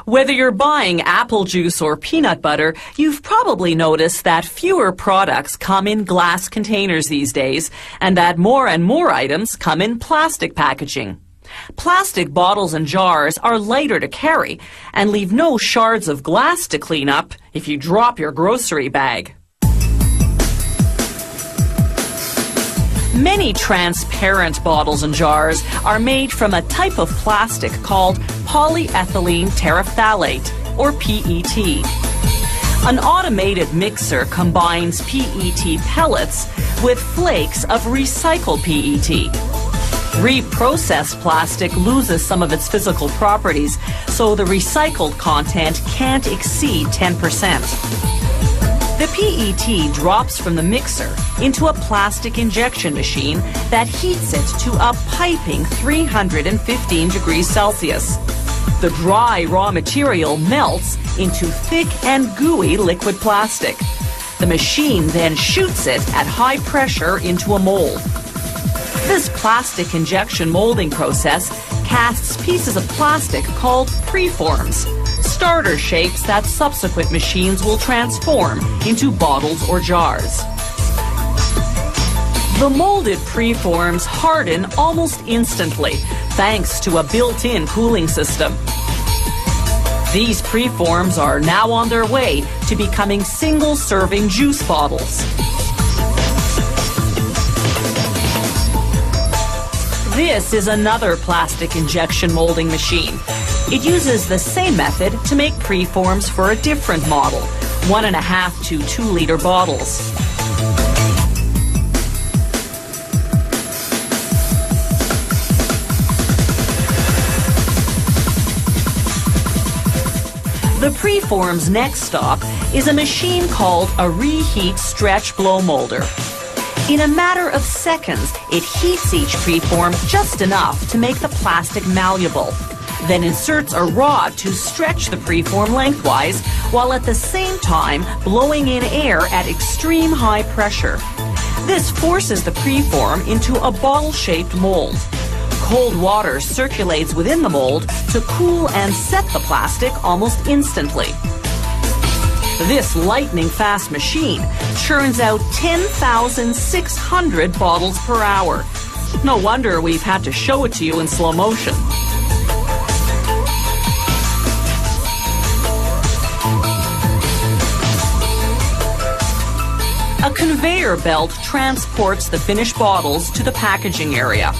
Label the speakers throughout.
Speaker 1: Whether you're buying apple juice or peanut butter, you've probably noticed that fewer products come in glass containers these days, and that more and more items come in plastic packaging. Plastic bottles and jars are lighter to carry and leave no shards of glass to clean up if you drop your grocery bag. Many transparent bottles and jars are made from a type of plastic called polyethylene terephthalate, or PET. An automated mixer combines PET pellets with flakes of recycled PET. Reprocessed plastic loses some of its physical properties, so the recycled content can't exceed 10%. The PET drops from the mixer into a plastic injection machine that heats it to a piping 315 degrees Celsius. The dry raw material melts into thick and gooey liquid plastic. The machine then shoots it at high pressure into a mold. This plastic injection molding process casts pieces of plastic called preforms, starter shapes that subsequent machines will transform into bottles or jars. The molded preforms harden almost instantly, thanks to a built-in cooling system. These preforms are now on their way to becoming single-serving juice bottles. This is another plastic injection molding machine. It uses the same method to make preforms for a different model, 1.5 to 2 liter bottles. The preform's next stop is a machine called a reheat stretch blow molder. In a matter of seconds, it heats each preform just enough to make the plastic malleable, then inserts a rod to stretch the preform lengthwise, while at the same time blowing in air at extreme high pressure. This forces the preform into a bottle-shaped mold. Cold water circulates within the mold to cool and set the plastic almost instantly. This lightning-fast machine churns out 10,600 bottles per hour. No wonder we've had to show it to you in slow motion. A conveyor belt transports the finished bottles to the packaging area.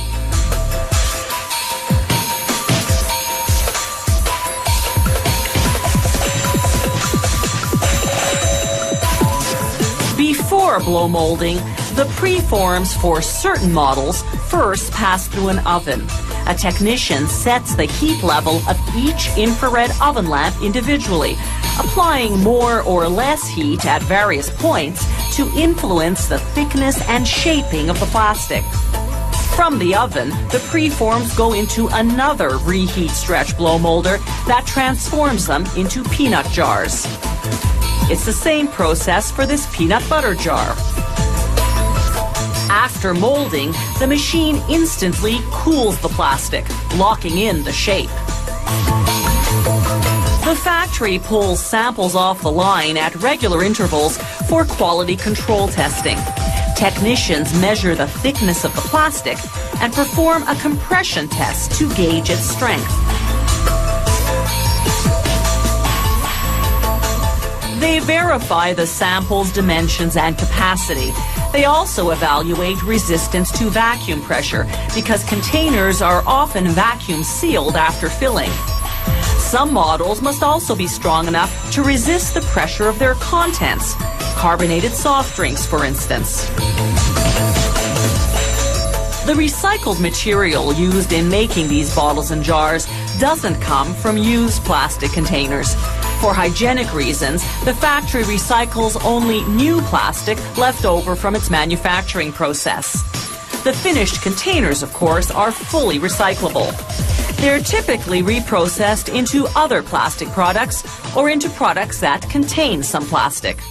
Speaker 1: Before blow molding, the preforms for certain models first pass through an oven. A technician sets the heat level of each infrared oven lamp individually, applying more or less heat at various points to influence the thickness and shaping of the plastic. From the oven, the preforms go into another reheat stretch blow molder that transforms them into peanut jars. It's the same process for this peanut butter jar. After molding, the machine instantly cools the plastic, locking in the shape. The factory pulls samples off the line at regular intervals for quality control testing. Technicians measure the thickness of the plastic and perform a compression test to gauge its strength. They verify the sample's dimensions and capacity. They also evaluate resistance to vacuum pressure because containers are often vacuum sealed after filling. Some models must also be strong enough to resist the pressure of their contents, carbonated soft drinks, for instance. The recycled material used in making these bottles and jars doesn't come from used plastic containers. For hygienic reasons, the factory recycles only new plastic left over from its manufacturing process. The finished containers, of course, are fully recyclable. They're typically reprocessed into other plastic products or into products that contain some plastic.